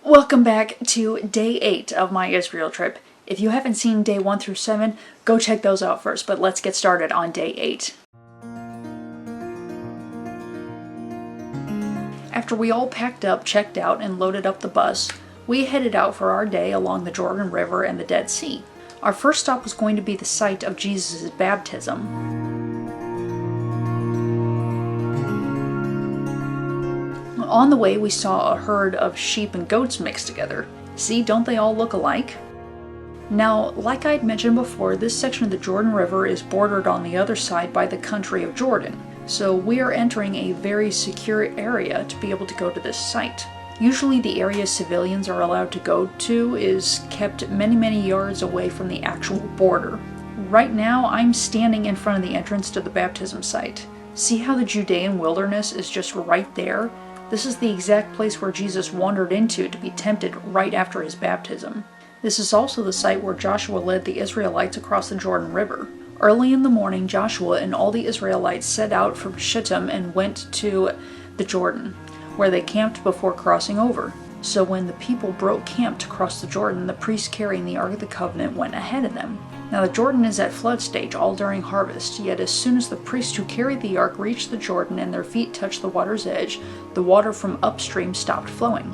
Welcome back to day 8 of my Israel trip. If you haven't seen day 1 through 7, go check those out first, but let's get started on day 8. After we all packed up, checked out, and loaded up the bus, we headed out for our day along the Jordan River and the Dead Sea. Our first stop was going to be the site of Jesus' baptism. On the way, we saw a herd of sheep and goats mixed together. See, don't they all look alike? Now, like I'd mentioned before, this section of the Jordan River is bordered on the other side by the country of Jordan, so we are entering a very secure area to be able to go to this site. Usually the area civilians are allowed to go to is kept many yards away from the actual border. Right now, I'm standing in front of the entrance to the baptism site. See how the Judean wilderness is just right there? This is the exact place where Jesus wandered into to be tempted right after his baptism. This is also the site where Joshua led the Israelites across the Jordan River. Early in the morning, Joshua and all the Israelites set out from Shittim and went to the Jordan, where they camped before crossing over. So when the people broke camp to cross the Jordan, the priests carrying the Ark of the Covenant went ahead of them. Now the Jordan is at flood stage all during harvest, yet as soon as the priests who carried the ark reached the Jordan and their feet touched the water's edge, the water from upstream stopped flowing.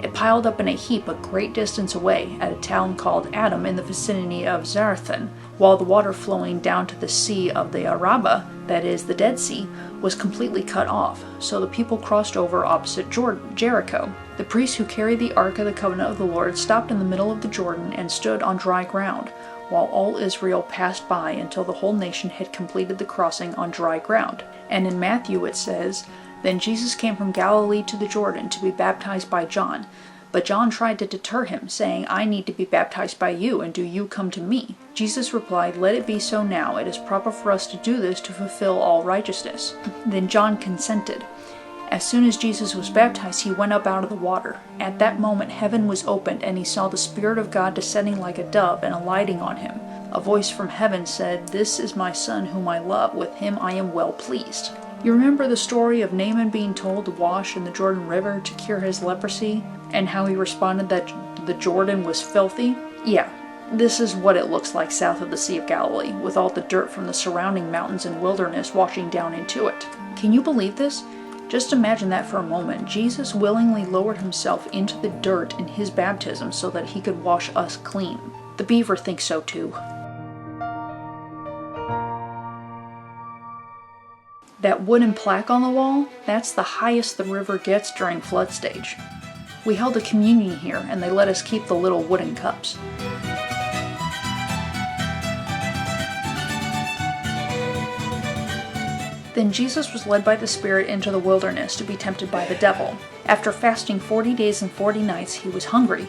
It piled up in a heap a great distance away at a town called Adam in the vicinity of Zarethan, while the water flowing down to the Sea of the Arabah, that is, the Dead Sea, was completely cut off, so the people crossed over opposite Jericho. The priests who carried the Ark of the Covenant of the Lord stopped in the middle of the Jordan and stood on dry ground, while all Israel passed by until the whole nation had completed the crossing on dry ground. And in Matthew it says, "Then Jesus came from Galilee to the Jordan to be baptized by John. But John tried to deter him, saying, 'I need to be baptized by you, and do you come to me?' Jesus replied, 'Let it be so now. It is proper for us to do this to fulfill all righteousness.' Then John consented. As soon as Jesus was baptized, he went up out of the water. At that moment heaven was opened, and he saw the Spirit of God descending like a dove and alighting on him. A voice from heaven said, 'This is my Son whom I love. With him I am well pleased.'" You remember the story of Naaman being told to wash in the Jordan River to cure his leprosy, and how he responded that the Jordan was filthy? Yeah, this is what it looks like south of the Sea of Galilee, with all the dirt from the surrounding mountains and wilderness washing down into it. Can you believe this? Just imagine that for a moment. Jesus willingly lowered himself into the dirt in his baptism so that he could wash us clean. The beaver thinks so too. That wooden plaque on the wall, that's the highest the river gets during flood stage. We held a communion here, and they let us keep the little wooden cups. Then Jesus was led by the Spirit into the wilderness to be tempted by the devil. After fasting 40 days and 40 nights, he was hungry.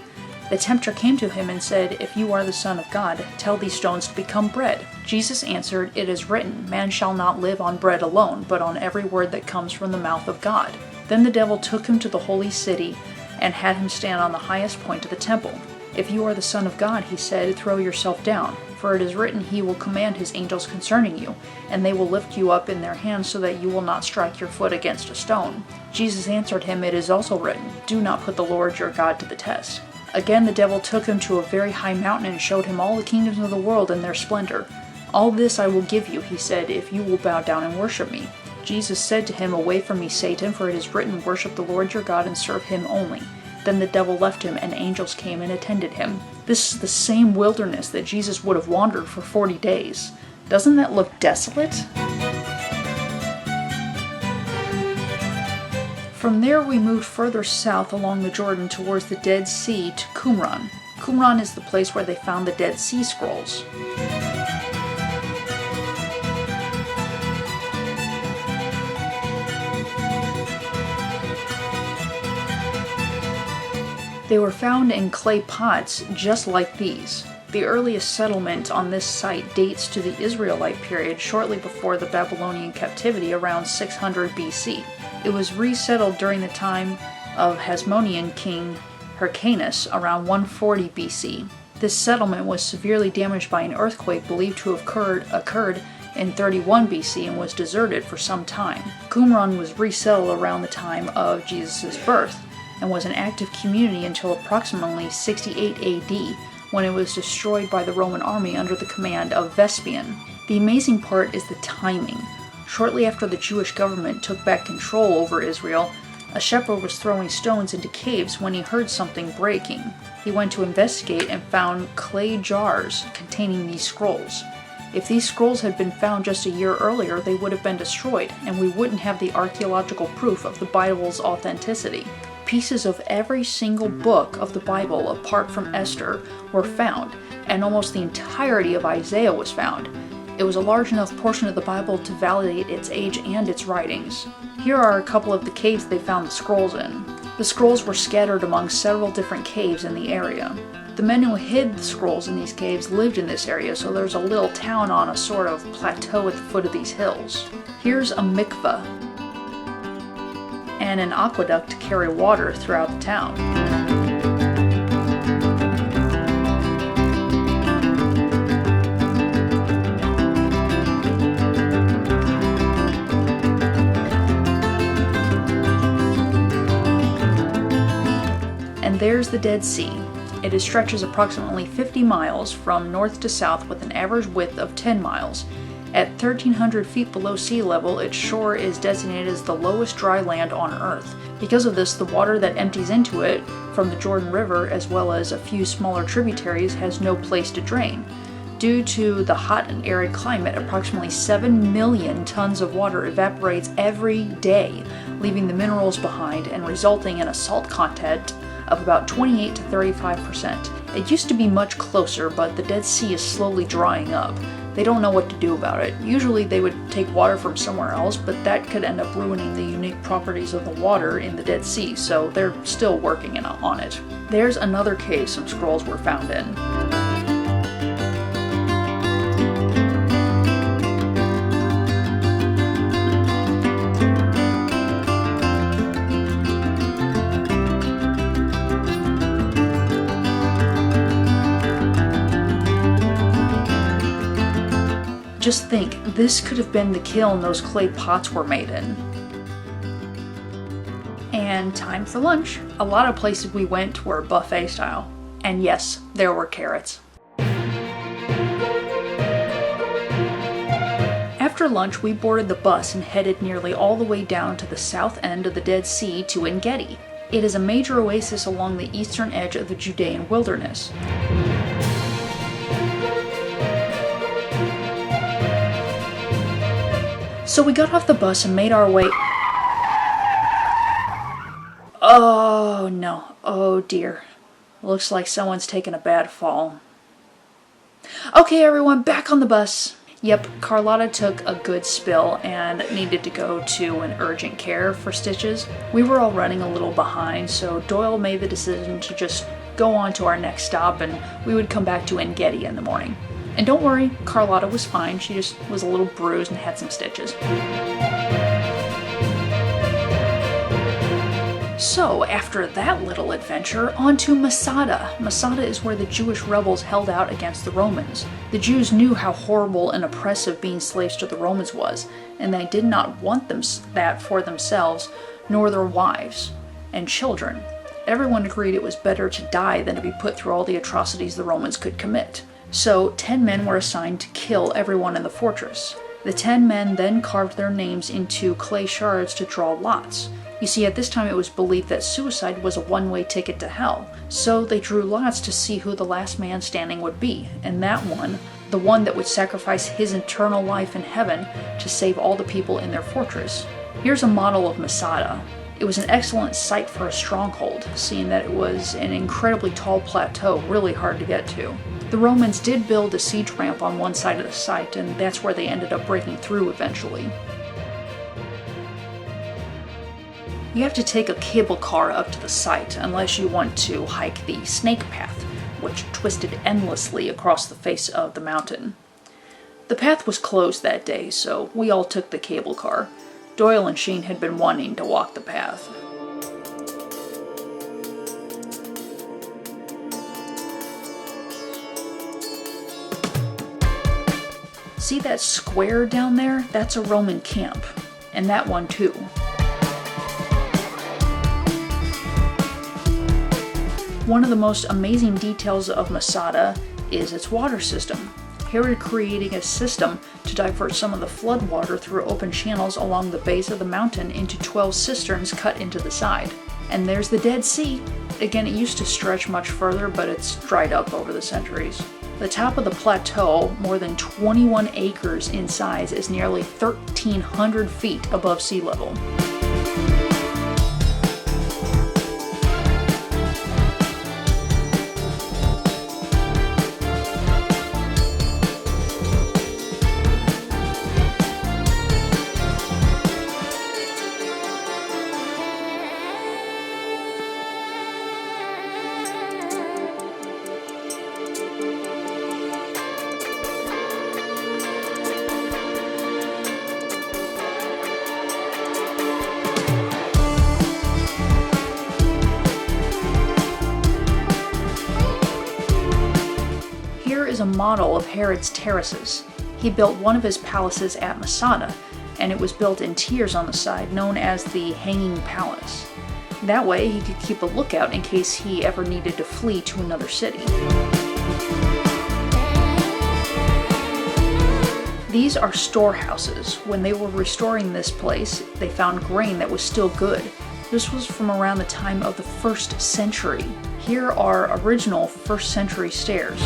The tempter came to him and said, "If you are the Son of God, tell these stones to become bread." Jesus answered, "It is written, 'Man shall not live on bread alone, but on every word that comes from the mouth of God.'" Then the devil took him to the holy city and had him stand on the highest point of the temple. "If you are the Son of God," he said, "throw yourself down, for it is written, he will command his angels concerning you, and they will lift you up in their hands so that you will not strike your foot against a stone." Jesus answered him, "It is also written, 'Do not put the Lord your God to the test.'" Again the devil took him to a very high mountain and showed him all the kingdoms of the world and their splendor. "All this I will give you," he said, "if you will bow down and worship me." Jesus said to him, "Away from me, Satan, for it is written, 'Worship the Lord your God and serve him only.'" Then the devil left him, and angels came and attended him. This is the same wilderness that Jesus would have wandered for 40 days. Doesn't that look desolate? From there we moved further south along the Jordan towards the Dead Sea to Qumran. Qumran is the place where they found the Dead Sea Scrolls. They were found in clay pots just like these. The earliest settlement on this site dates to the Israelite period shortly before the Babylonian captivity around 600 BC. It was resettled during the time of Hasmonean king Hyrcanus around 140 BC. This settlement was severely damaged by an earthquake believed to have occurred in 31 BC and was deserted for some time. Qumran was resettled around the time of Jesus' birth. and was an active community until approximately 68 AD, when it was destroyed by the Roman army under the command of Vespasian. The amazing part is the timing. Shortly after the Jewish government took back control over Israel, a shepherd was throwing stones into caves when he heard something breaking. He went to investigate and found clay jars containing these scrolls. If these scrolls had been found just a year earlier, they would have been destroyed, and we wouldn't have the archaeological proof of the Bible's authenticity. Pieces of every single book of the Bible, apart from Esther, were found, and almost the entirety of Isaiah was found. It was a large enough portion of the Bible to validate its age and its writings. Here are a couple of the caves they found the scrolls in. The scrolls were scattered among several different caves in the area. The men who hid the scrolls in these caves lived in this area, so there's a little town on a sort of plateau at the foot of these hills. Here's a mikveh and an aqueduct to carry water throughout the town. And there's the Dead Sea. It stretches approximately 50 miles from north to south with an average width of 10 miles. At 1,300 feet below sea level, its shore is designated as the lowest dry land on Earth. Because of this, the water that empties into it from the Jordan River, as well as a few smaller tributaries, has no place to drain. Due to the hot and arid climate, approximately 7 million tons of water evaporates every day, leaving the minerals behind and resulting in a salt content of about 28 to 35%. It used to be much closer, but the Dead Sea is slowly drying up. They don't know what to do about it. Usually they would take water from somewhere else, but that could end up ruining the unique properties of the water in the Dead Sea, so they're still working on it. There's another cave some scrolls were found in. Just think, this could have been the kiln those clay pots were made in. And time for lunch. A lot of places we went were buffet style. And yes, there were carrots. After lunch, we boarded the bus and headed nearly all the way down to the south end of the Dead Sea to En-Gedi. It is a major oasis along the eastern edge of the Judean wilderness. So we got off the bus and made our way... Oh no, oh dear. Looks like someone's taken a bad fall. Okay everyone, back on the bus. Yep, Carlotta took a good spill and needed to go to an urgent care for stitches. We were all running a little behind, so Doyle made the decision to just go on to our next stop and we would come back to En-Gedi in the morning. And don't worry, Carlotta was fine, she just was a little bruised and had some stitches. So, after that little adventure, on to Masada. Masada is where the Jewish rebels held out against the Romans. The Jews knew how horrible and oppressive being slaves to the Romans was, and they did not want that for themselves, nor their wives and children. Everyone agreed it was better to die than to be put through all the atrocities the Romans could commit. So 10 men were assigned to kill everyone in the fortress. The 10 men then carved their names into clay shards to draw lots. You see, at this time it was believed that suicide was a one-way ticket to hell, so they drew lots to see who the last man standing would be, and that one, the one that would sacrifice his eternal life in heaven to save all the people in their fortress. Here's a model of Masada. It was an excellent site for a stronghold, seeing that it was an incredibly tall plateau, really hard to get to. The Romans did build a siege ramp on one side of the site, and that's where they ended up breaking through eventually. You have to take a cable car up to the site unless you want to hike the snake path, which twisted endlessly across the face of the mountain. The path was closed that day, so we all took the cable car. Doyle and Sheen had been wanting to walk the path. See that square down there? That's a Roman camp. And that one too. One of the most amazing details of Masada is its water system. Herod creating a system to divert some of the flood water through open channels along the base of the mountain into 12 cisterns cut into the side. And there's the Dead Sea. Again, it used to stretch much further, but it's dried up over the centuries. The top of the plateau, more than 21 acres in size, is nearly 1,300 feet above sea level. Is a model of Herod's terraces. He built one of his palaces at Masada, and it was built in tiers on the side, known as the Hanging Palace. That way he could keep a lookout in case he ever needed to flee to another city. These are storehouses. When they were restoring this place, they found grain that was still good. This was from around the time of the 1st century. Here are original 1st century stairs.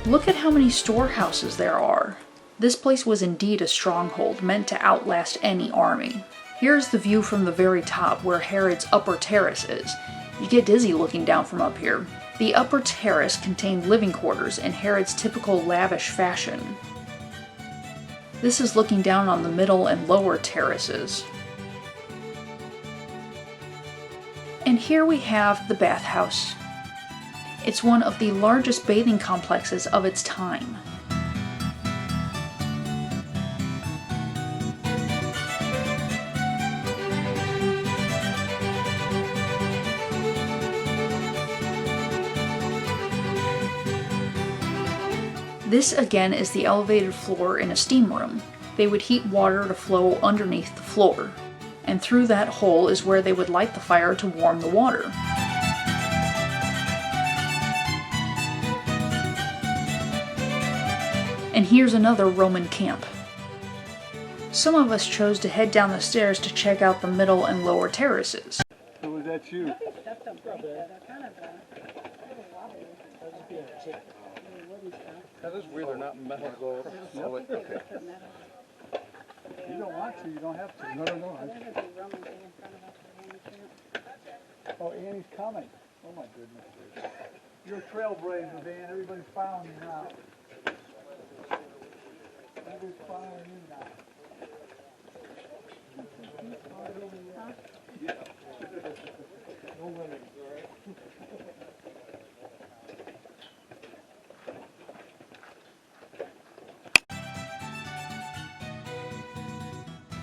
Look at how many storehouses there are. This place was indeed a stronghold, meant to outlast any army. Here's the view from the very top, where Herod's upper terrace is. You get dizzy looking down from up here. The upper terrace contained living quarters in Herod's typical lavish fashion. This is looking down on the middle and lower terraces. And here we have the bathhouse. It's one of the largest bathing complexes of its time. This again is the elevated floor in a steam room. They would heat water to flow underneath the floor, and through that hole is where they would light the fire to warm the water. And here's another Roman camp. Some of us chose to head down the stairs to check out the middle and lower terraces. So was that you? That is weird, they're not metal. No, okay. You don't want to, you don't have to. No. Oh, Annie's coming. Oh my goodness. You're a trailblazer, Dan. Everybody's following you now. Everybody's following you now. Yeah. No worries, all right?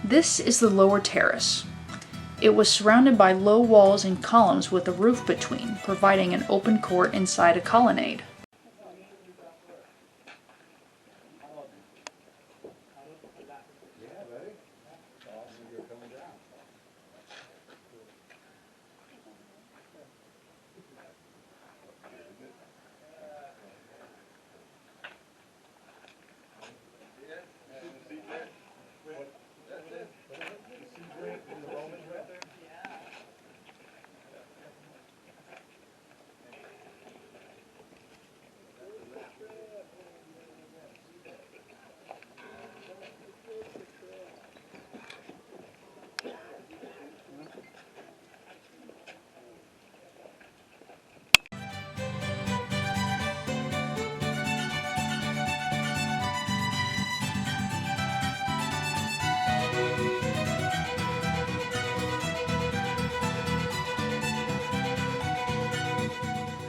This is the lower terrace. It was surrounded by low walls and columns with a roof between, providing an open court inside a colonnade.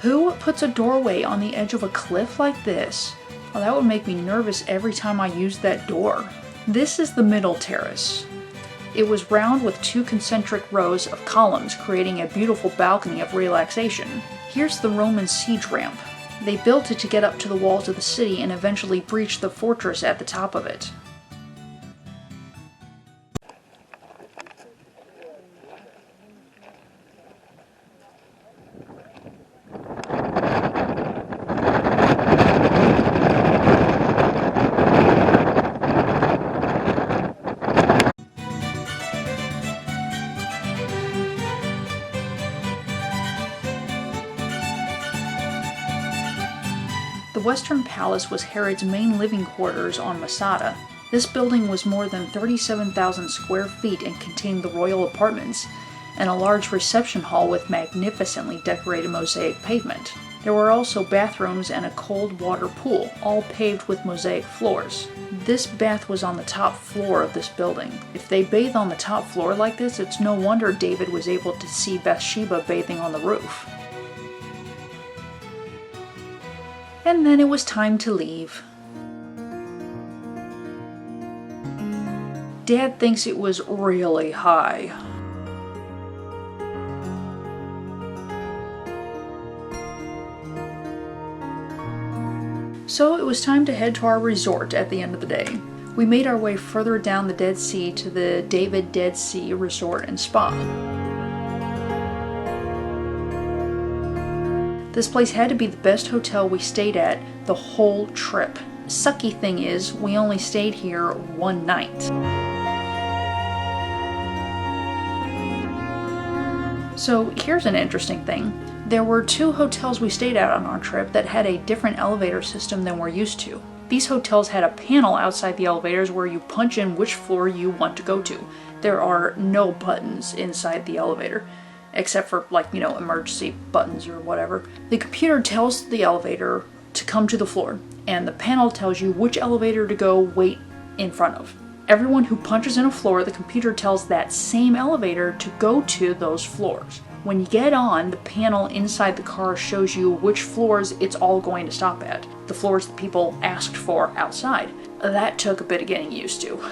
Who puts a doorway on the edge of a cliff like this? Well, that would make me nervous every time I used that door. This is the middle terrace. It was round with two concentric rows of columns, creating a beautiful balcony of relaxation. Here's the Roman siege ramp. They built it to get up to the walls of the city and eventually breached the fortress at the top of it. Western Palace was Herod's main living quarters on Masada. This building was more than 37,000 square feet and contained the royal apartments, and a large reception hall with magnificently decorated mosaic pavement. There were also bathrooms and a cold water pool, all paved with mosaic floors. This bath was on the top floor of this building. If they bathe on the top floor like this, it's no wonder David was able to see Bathsheba bathing on the roof. And then it was time to leave. Dad thinks it was really high. So it was time to head to our resort at the end of the day. We made our way further down the Dead Sea to the David Dead Sea Resort and Spa. This place had to be the best hotel we stayed at the whole trip. Sucky thing is, we only stayed here one night. So here's an interesting thing. There were 2 hotels we stayed at on our trip that had a different elevator system than we're used to. These hotels had a panel outside the elevators where you punch in which floor you want to go to. There are no buttons inside the elevator, except for emergency buttons or whatever. The computer tells the elevator to come to the floor, and the panel tells you which elevator to go wait in front of. Everyone who punches in a floor, the computer tells that same elevator to go to those floors. When you get on, the panel inside the car shows you which floors it's all going to stop at. The floors that people asked for outside. That took a bit of getting used to.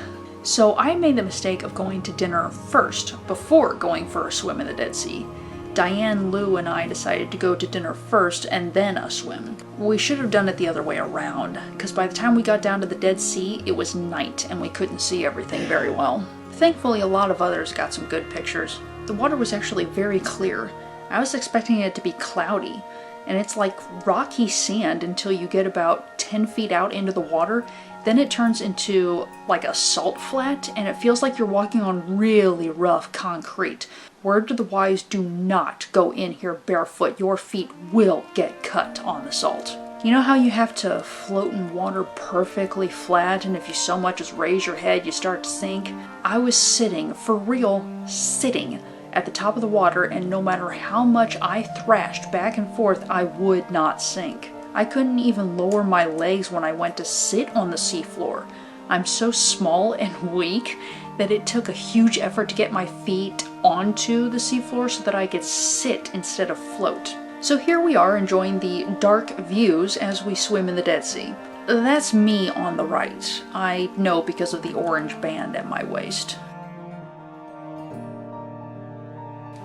So I made the mistake of going to dinner first, before going for a swim in the Dead Sea. Diane, Lou, and I decided to go to dinner first and then a swim. We should have done it the other way around, because by the time we got down to the Dead Sea, it was night and we couldn't see everything very well. Thankfully, a lot of others got some good pictures. The water was actually very clear. I was expecting it to be cloudy, and it's like rocky sand until you get about 10 feet out into the water. Then it turns into like a salt flat, and it feels like you're walking on really rough concrete. Word to the wise, do not go in here barefoot. Your feet will get cut on the salt. You know how you have to float in water perfectly flat, and if you so much as raise your head, you start to sink? I was sitting, for real, sitting at the top of the water, and no matter how much I thrashed back and forth, I would not sink. I couldn't even lower my legs when I went to sit on the seafloor. I'm so small and weak that it took a huge effort to get my feet onto the seafloor so that I could sit instead of float. So here we are enjoying the dark views as we swim in the Dead Sea. That's me on the right. I know because of the orange band at my waist.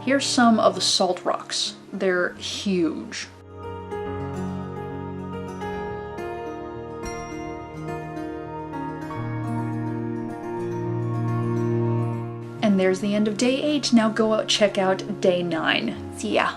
Here's some of the salt rocks. They're huge. And there's the end of day 8. Now go out, check out day 9. See ya.